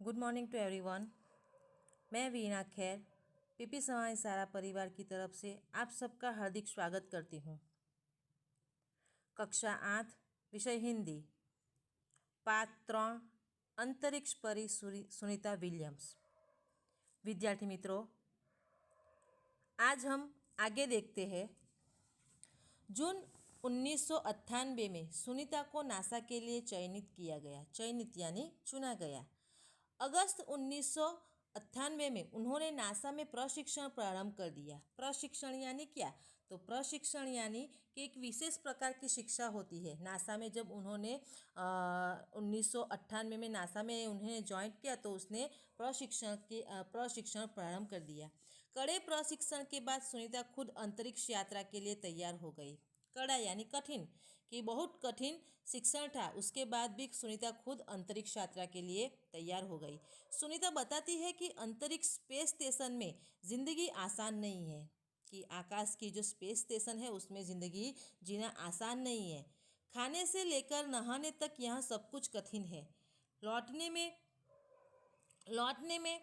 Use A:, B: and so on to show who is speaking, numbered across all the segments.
A: Good morning to everyone. मैं वीना खैर PP समाज सारा परिवार की तरफ से आप सबका हार्दिक स्वागत करती हूँ। कक्षा 8 विषय हिंदी, पाठ 3 अंतरिक्ष परी सुनीता विलियम्स। विद्यार्थी मित्रों, आज हम आगे देखते हैं। जून 1998 में सुनीता को नासा के लिए चयनित किया गया। चयनित यानी चुना गया। अगस्त 1998 में उन्होंने नासा में प्रशिक्षण प्रारंभ कर दिया। प्रशिक्षण यानी क्या? तो प्रशिक्षण यानी कि एक विशेष प्रकार की शिक्षा होती है। नासा में जब उन्होंने 1998 में नासा में उन्हें ज्वाइन किया तो उसने प्रशिक्षण प्रारंभ कर दिया। कड़े प्रशिक्षण के बाद सुनीता खुद अंतरिक्ष यात्रा के लिए तैयार हो गई। कड़ा यानी कठिन, कि बहुत कठिन शिक्षण था, उसके बाद भी सुनीता खुद अंतरिक्ष यात्रा के लिए तैयार हो गई। सुनीता बताती है कि अंतरिक्ष स्पेस स्टेशन में ज़िंदगी आसान नहीं है, कि आकाश की जो स्पेस स्टेशन है उसमें ज़िंदगी जीना आसान नहीं है। खाने से लेकर नहाने तक यहाँ सब कुछ कठिन है। लौटने में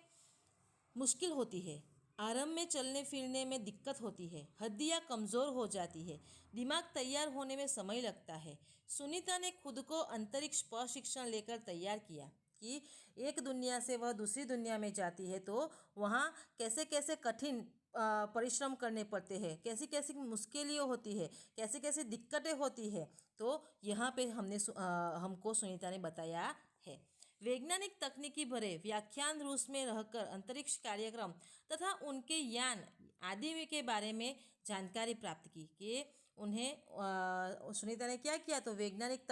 A: मुश्किल होती है। आरंभ में चलने फिरने में दिक्कत होती है। हड्डियाँ कमज़ोर हो जाती है। दिमाग तैयार होने में समय लगता है। सुनीता ने खुद को अंतरिक्ष प्रशिक्षण लेकर तैयार किया कि एक दुनिया से वह दूसरी दुनिया में जाती है तो वहाँ कैसे कैसे कठिन परिश्रम करने पड़ते हैं, कैसी कैसी मुश्किलें होती है, कैसी कैसी दिक्कतें होती है। तो यहाँ पे हमको सुनीता ने बताया है। वैज्ञानिक तकनीकी भरे व्याख्यान रूस में रहकर अंतरिक्ष कार्यक्रम तथा उनके यान आदि के बारे में जानकारी प्राप्त की। कि उन्हें सुनीता ने क्या किया? तो वैज्ञानिक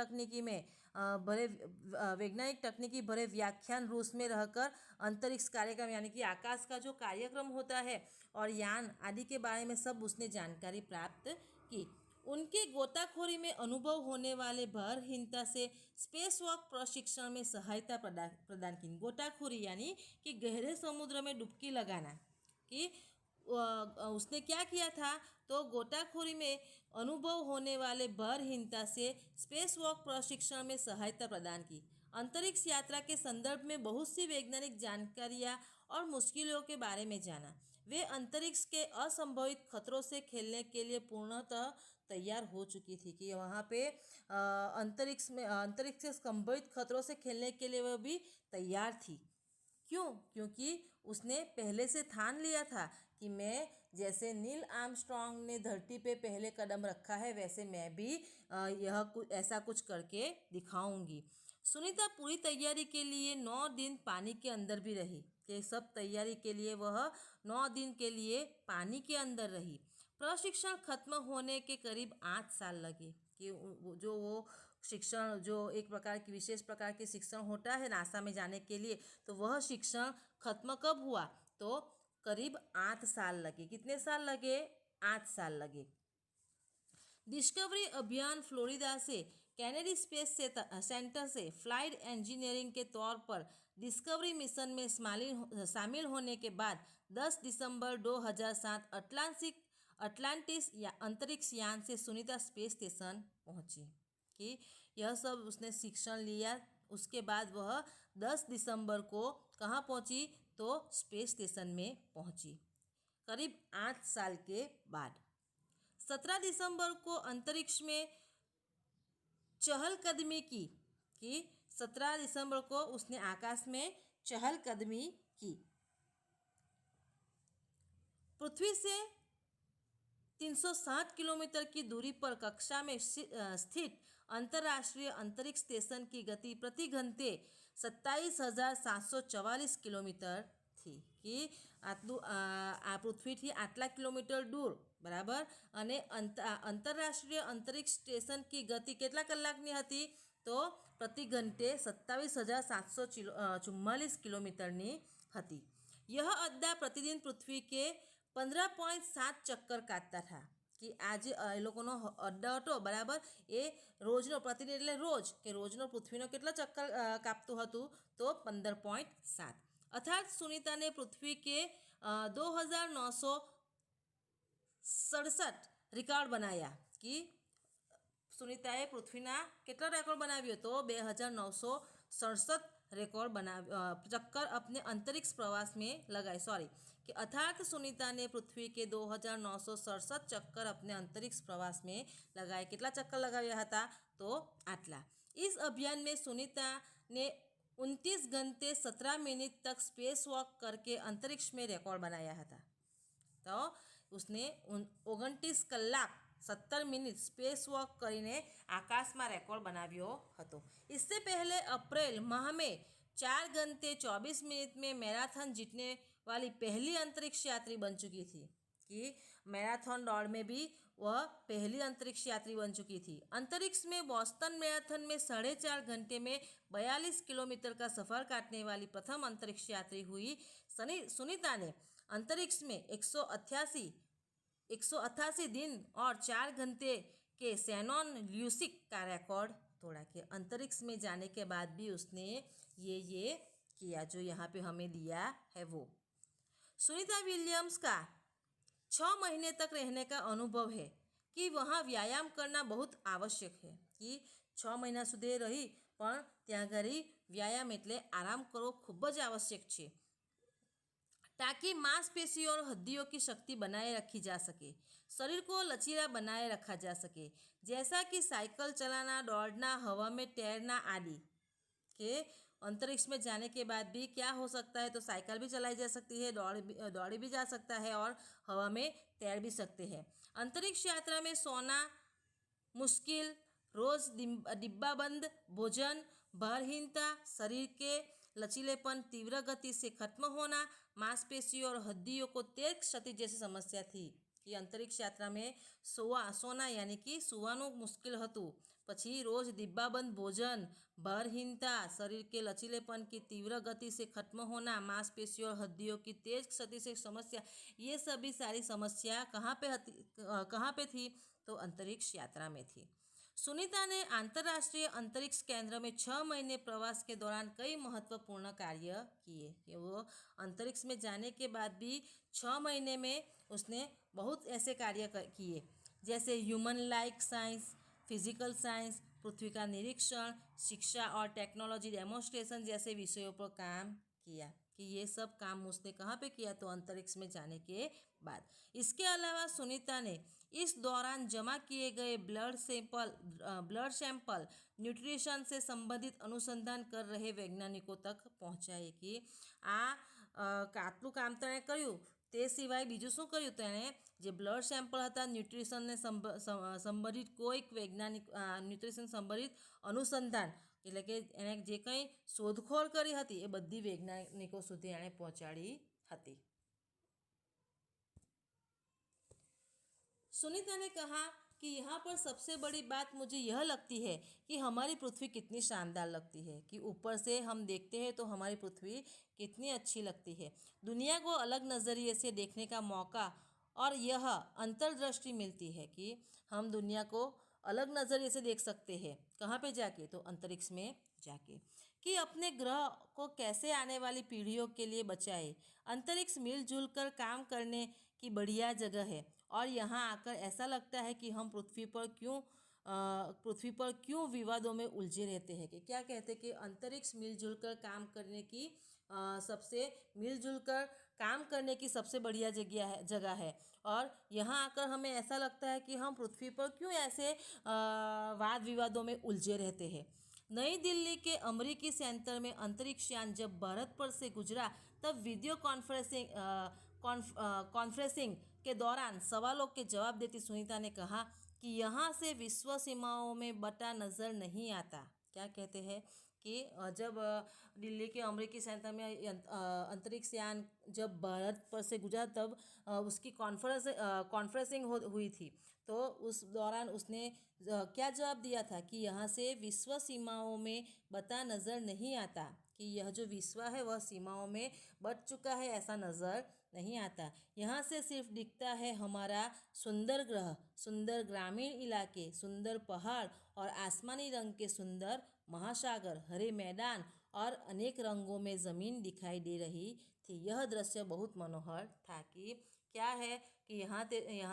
A: तकनीकी भरे व्याख्यान रूस में रहकर अंतरिक्ष कार्यक्रम यानी कि आकाश का जो कार्यक्रम होता है और यान आदि के बारे में सब उसने जानकारी प्राप्त की। उनके गोताखोरी में अनुभव होने वाले भारहीनता से स्पेस वॉक प्रशिक्षण में सहायता प्रदान की। गोताखोरी यानी कि गहरे समुद्र में डुबकी लगाना। कि उसने क्या किया था? तो गोताखोरी में अनुभव होने वाले भारहीनता से स्पेस वॉक प्रशिक्षण में सहायता प्रदान की। अंतरिक्ष यात्रा के संदर्भ में बहुत सी वैज्ञानिक जानकारियाँ और मुश्किलों के बारे में जाना। वे अंतरिक्ष के असंभावित खतरों से खेलने के लिए पूर्णतः तैयार हो चुकी थी। कि वहाँ पे अंतरिक्ष से संभावित खतरों से खेलने के लिए वह भी तैयार थी। क्यों? क्योंकि उसने पहले से ठान लिया था कि मैं जैसे नील आर्मस्ट्रॉन्ग ने धरती पे पहले कदम रखा है वैसे मैं भी ऐसा कुछ करके दिखाऊंगी। सुनीता पूरी तैयारी के लिए 9 दिन पानी के अंदर भी रही। कि सब तैयारी के लिए वह 9 दिन के लिए पानी के अंदर रही। प्रशिक्षण खत्म होने के करीब 8 साल लगे। कि वो शिक्षण जो एक प्रकार की विशेष प्रकार की शिक्षण होता है नासा में जाने के लिए, तो वह शिक्षण खत्म कब हुआ? तो करीब 8 साल लगे। कितने साल लगे? 8 साल लगे। डिस्कवरी अभियान फ्लोरिडा से कैनेडी स्पेस सेंटर से फ्लाइट इंजीनियरिंग के तौर पर डिस्कवरी मिशन में शामिल होने के बाद 10 दिसंबर 2007 अटलांटिस अंतरिक्ष यान से सुनीता स्पेस स्टेशन पहुंची। कि यह सब उसने शिक्षण लिया। उसके बाद वह 10 दिसंबर को कहाँ पहुंची? तो स्पेस स्टेशन में पहुंची करीब 8 साल के बाद। 17 दिसंबर को अंतरिक्ष में चहलकदमी की। कि 17 दिसंबर को उसने आकाश में चहलकदमी की। पृथ्वी से 360 किलोमीटर की दूरी पर कक्षा में स्थित अंतर्राष्ट्रीय अंतरिक्ष स्टेशन की गति प्रति घंटे 27,744 किलोमीटर थी। कि પૃથ્વીથી આટલા કિલોમીટર દૂર બરાબર અને આંતરરાષ્ટ્રીય અંતરિક્ષ સ્ટેશન की गति કેટલા કલાકની હતી? તો પ્રતિ ઘંटे 27,744 કિલોમીટરની હતી। यह अड्डा प्रतिदिन पृथ्वी के 15.7 चक्कर काटता था। कि आज એ લોકોનો અડ્ડો હતો બરાબર એ રોજનો પ્રતિદિન એટલે રોજ કે રોજનો પૃથ્વીનો કેટલો ચક્કર કાપતું હતું? તો 15.7। अर्थात सुनीता ने पृथ्वी के 2967 रिकॉर्ड बनाया। कि सुनीताए पृथ्वीना કેટલો રેકોર્ડ બનાવ્યો? તો 2967 67 रिकॉर्ड बना चक्कर अपने अंतरिक्ष प्रवास में लगाए कि अर्थात सुनीता ने पृथ्वी के 2967 चक्कर अपने अंतरिक्ष प्रवास में लगाए। कितना चक्कर लगाया था? तो आटला। इस अभियान में सुनीता ने 29 घंटे 17 मिनट तक स्पेस वॉक करके अंतरिक्ष में रिकॉर्ड बनाया था। तो उसने 29 કલાક 17 મિનિટ સ્પેસ વોક કરીને આકાશમાં રેકોર્ડ બનાવ્યો હતો। इससे पहले अप्रैल माह में 4 घंटे 24 मिनट में मैराथन जीतने वाली पहली अंतरिक्ष यात्री बन चुकी थी कि मैराथन दौड़ में भी वह पहली अंतरिक्ष यात्री बन चुकी थी। अंतरिक्ष में बोस्टन मैराथन में 4.5 घंटे में 42 किलोमीटर का सफ़र काटने वाली प्रथम अंतरिक्ष यात्री हुई। सुनीता ने अंतरिक्ष में 188 दिन और 4 घंटे के सैनॉन ल्यूसिक का रिकॉर्ड तोड़ा कि अंतरिक्ष में जाने के बाद भी उसने ये किया जो यहाँ पे हमें दिया है वो। सुनीता विलियम्स का 6 महीने तक रहने का अनुभव है कि वहाँ व्यायाम करना बहुत आवश्यक है कि 6 महीना સુધી रही પણ ત્યાં ઘડી व्यायाम એટલે आराम करવો खूब ज आवश्यक है ताकि मांसपेशियों और हड्डियों की शक्ति बनाए रखी जा सके, शरीर को लचीला बनाए रखा जा सके, जैसा कि साइकिल चलाना, दौड़ना, हवा में तैरना आदि। के अंतरिक्ष में जाने के बाद भी क्या हो सकता है? तो साइकिल भी चलाई जा सकती है, दौड़ी भी जा सकता है और हवा में तैर भी सकते हैं। अंतरिक्ष यात्रा में सोना मुश्किल, रोज डिब्बाबंद भोजन, भारहीनता, शरीर के लचीलेपन, तीव्र गति से खत्म होना, मांसपेशियों और हड्डियों को तेज क्षति जैसी समस्या थी कि अंतरिक्ष यात्रा में सोना यानी कि सुवाનું मुश्किल હતું। પછી रोज डिब्बाबंद भोजन, भारहीनता, शरीर के लचीलेपन की तीव्र गति से खत्म होना, मांसपेशियों और हड्डियों की तेज क्षति से समस्या, ये सभी सारी समस्या कहाँ पे थी? तो अंतरिक्ष यात्रा में थी। सुनीता ने अंतर्राष्ट्रीय अंतरिक्ष केंद्र में 6 महीने प्रवास के दौरान कई महत्वपूर्ण कार्य किए। वो अंतरिक्ष में जाने के बाद भी 6 महीने में उसने बहुत ऐसे कार्य किए जैसे human like science, physical science, पृथ्वी का निरीक्षण, शिक्षा और टेक्नोलॉजी डेमोन्स्ट्रेशन जैसे विषयों पर काम किया कि ये सब काम उसने कहाँ पे किया? तो अंतरिक्ष में जाने के बाद। इसके अलावा सुनीता ने इस दौरान जमा किए गए ब्लड सैंपल न्यूट्रिशन से संबंधित अनुसंधान कर रहे वैज्ञानिकों तक पहुँचाए कि आटલું काम तेणे कर्યું તે સિવાય બીજું શું કર્યું? તેણે જે બ્લડ સેમ્પલ હતા ન્યુટ્રિશનને સંબંધિત કોઈક વૈજ્ઞાનિક ન્યુટ્રિશન સંબંધિત अनुसंधान એટલે કે એણે જે કંઈ શોધખોળ કરી હતી એ બધી વૈજ્ઞાનિકો સુધી એણે પહોંચાડી હતી। सुनीता ने कहा कि यहाँ पर सबसे बड़ी बात मुझे यह लगती है कि हमारी पृथ्वी कितनी शानदार लगती है कि ऊपर से हम देखते हैं तो हमारी पृथ्वी कितनी अच्छी लगती है। दुनिया को अलग नज़रिए से देखने का मौका और यह अंतर्दृष्टि मिलती है कि हम दुनिया को अलग नज़रिए से देख सकते हैं। कहाँ पे जाके? तो अंतरिक्ष में जाके कि अपने ग्रह को कैसे आने वाली पीढ़ियों के लिए बचाए। अंतरिक्ष मिलजुल कर काम करने की बढ़िया जगह है और यहाँ आकर ऐसा लगता है कि हम पृथ्वी पर क्यों विवादों में उलझे रहते हैं। कि क्या कहते हैं कि अंतरिक्ष मिलजुल कर काम करने की सबसे बढ़िया जगह है और यहाँ आकर हमें ऐसा लगता है कि हम पृथ्वी पर क्यों ऐसे वाद विवादों में उलझे रहते हैं। नई दिल्ली के अमेरिकी सेंटर में अंतरिक्ष यान जब भारत पर से गुजरा तब वीडियो कॉन्फ्रेंसिंग के दौरान सवालों के जवाब देती सुनीता ने कहा कि यहाँ से विश्व सीमाओं में बटा नज़र नहीं आता। क्या कहते हैं कि जब दिल्ली के अमेरिकी सेंटर में अंतरिक्ष यान जब भारत पर से गुजरा तब उसकी कॉन्फ्रेंसिंग हुई थी तो उस दौरान उसने क्या जवाब दिया था कि यहाँ से विश्व सीमाओं में बता नज़र नहीं आता कि यह जो विश्व है वह सीमाओं में बट चुका है ऐसा नज़र नहीं आता। यहाँ से सिर्फ दिखता है हमारा सुंदर ग्रह, सुंदर ग्रामीण इलाके, सुंदर पहाड़ और आसमानी रंग के सुंदर महासागर, हरे मैदान और अनेक रंगों में ज़मीन दिखाई दे रही थी। यह दृश्य बहुत मनोहर था कि क्या है कि यहाँ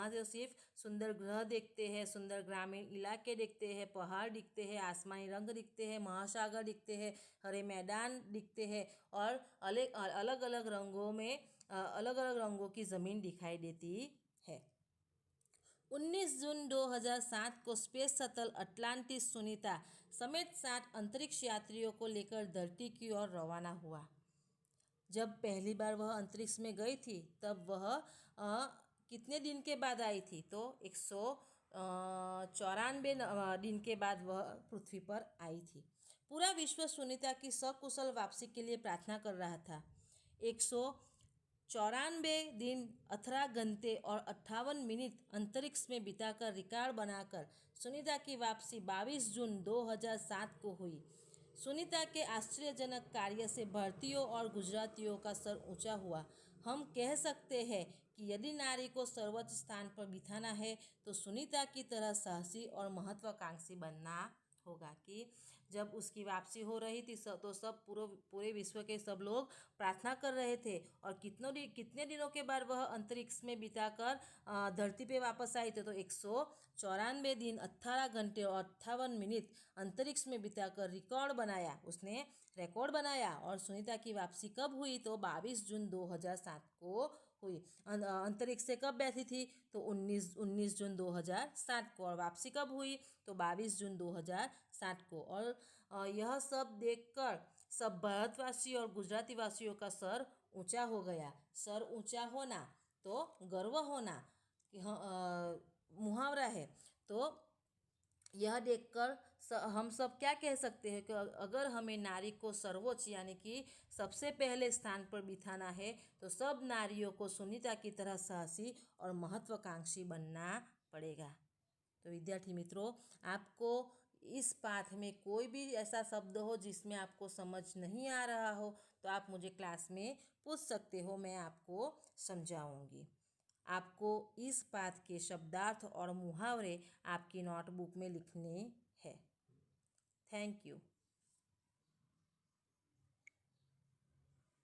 A: से सिर्फ सुंदर ग्रह देखते हैं, सुंदर ग्रामीण इलाके दिखते हैं, पहाड़ दिखते हैं, आसमानी रंग दिखते हैं, महासागर दिखते हैं, हरे मैदान दिखते हैं और अलग अलग रंगों में अलग अलग रंगों की ज़मीन दिखाई देती है। 19 जून 2007 को स्पेस शटल अटलांटिस सुनीता समेत 7 अंतरिक्ष यात्रियों को लेकर धरती की ओर रवाना हुआ। जब पहली बार वह अंतरिक्ष में गई थी तब वह कितने दिन के बाद आई थी? तो 194 दिन के बाद वह पृथ्वी पर आई थी। पूरा विश्व सुनीता की सकुशल वापसी के लिए प्रार्थना कर रहा था। 194 दिन 18 घंटे और 58 मिनट अंतरिक्ष में बिताकर रिकॉर्ड बनाकर सुनीता की वापसी 22 जून 2007 को हुई। सुनीता के आश्चर्यजनक कार्य से भारतीयों और गुजरातियों का सर ऊंचा हुआ। हम कह सकते हैं कि यदि नारी को सर्वोच्च स्थान पर बिठाना है तो सुनीता की तरह साहसी और महत्वाकांक्षी बनना होगा। कि जब उसकी वापसी हो रही थी तो सब पूरे विश्व के सब लोग प्रार्थना कर रहे थे और कितने दिनों के बाद वह अंतरिक्ष में बिताकर धरती पे वापस आई थी। तो 194 दिन 18 घंटे और 58 मिनट अंतरिक्ष में बिताकर उसने रिकॉर्ड बनाया। और सुनीता की वापसी कब हुई? तो 22 जून 2007 को हुई। अंतरिक्ष से कब बैठी थी? तो 19 जून 2007 को। और वापसी कब हुई? तो 22 जून 2007 को। और यह सब देखकर सब भारतवासी और गुजराती वासियों का सर ऊंचा हो गया। सर ऊंचा होना तो गर्व होना कि मुहावरा है। तो यह देखकर हम सब क्या कह सकते हैं कि अगर हमें नारी को सर्वोच्च यानी कि सबसे पहले स्थान पर बिठाना है तो सब नारियों को सुनीता की तरह साहसी और महत्वाकांक्षी बनना पड़ेगा। तो विद्यार्थी मित्रों, आपको इस पाठ में कोई भी ऐसा शब्द हो जिसमें आपको समझ नहीं आ रहा हो तो आप मुझे क्लास में पूछ सकते हो, मैं आपको समझाऊंगी। आपको इस पाठ के शब्दार्थ और मुहावरे आपकी नोटबुक में लिखने हैं। Thank you.